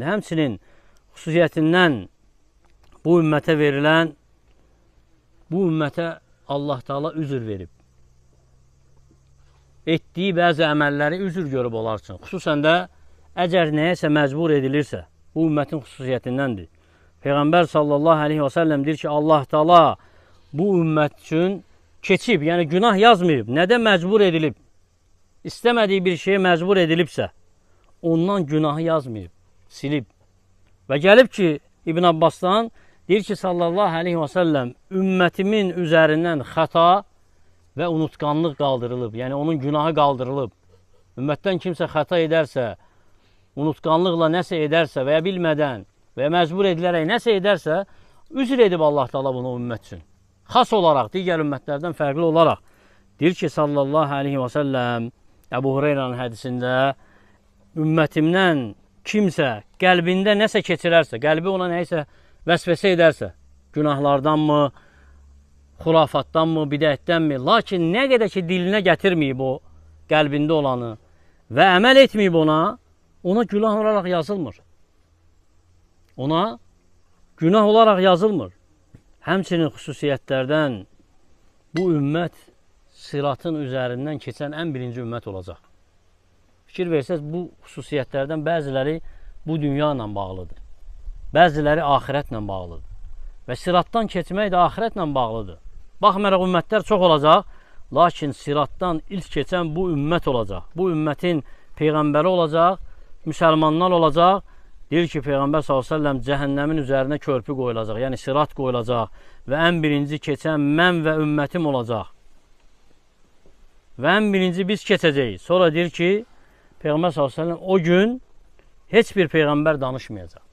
Həmçinin xüsusiyyətindən bu ümmətə verilən, bu ümmətə Allah Teala üzr verib. Etdiyi bəzi əməlləri üzr görüb onlar üçün. Xüsusən də əgər nəyəsə məcbur edilirsə, bu ümmətin xüsusiyyətindəndir. Peyğəmbər sallallahu aleyhi və səlləm deyir ki, Allah Teala bu ümmət üçün keçib, yəni günah yazmayıb. Nədə məcbur edilib? İstəmədiyi bir şeye məcbur edilibsə, ondan günahı yazmayıb, silib. Və gəlib ki, İbn Abbasdan deyir ki, sallallahu aleyhi və səlləm, ümmətimin üzərindən xəta və unutqanlıq qaldırılıb. Yəni, onun günahı qaldırılıb. Ümmətdən kimsə xəta edərsə, unutqanlıqla nəsə edərsə və ya bilmədən və ya məcbur edilərək nəsə edərsə, üzr edib Allah Teala bunu ümmət üçün. Xas olaraq, digər ümmətlərdən fərqli olaraq deyir ki, sallallahu aleyhi və səlləm, Əbu Hureyranın hədisində, ümmətimdən kimsə qəlbində nəsə keçirərsə, qəlbi ona nəyisə vəsvəsə edərsə, günahlardanmı, xurafatdanmı, bidətdənmi, lakin nə qədər ki, dilinə gətirməyib o qəlbində olanı və əməl etməyib ona günah olaraq yazılmır. Ona günah olaraq yazılmır. Həmçinin xüsusiyyətlərdən bu ümmət Siratın üzərindən keçən ən birinci ümmət olacaq. Fikir versəz, bu xüsusiyyətlərdən bəziləri bu dünya ilə bağlıdır. Bəziləri axirətlə bağlıdır. Və Siratdan keçmək də axirətlə bağlıdır. Baxmayaraq ümmətlər çox olacaq, lakin Siratdan ilk keçən bu ümmət olacaq. Bu ümmətin Peyğəmbəri olacaq, müsəlmanlar olacaq. Deyir ki, Peyğəmbər s.ə.v cəhənnəmin üzərinə körpü qoyulacaq, yəni sirat qoyulacaq və ən birinci keçən mən və ümmətim olacaq. Və ən birinci biz keçəcəyik. Sonra deyir ki, Peyğəmbər s.ə.v o gün heç bir Peyğəmbər danışmayacaq.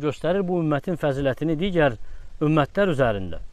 Göstərir bu ümmətin fəzilətini digər ümmətlər üzərində.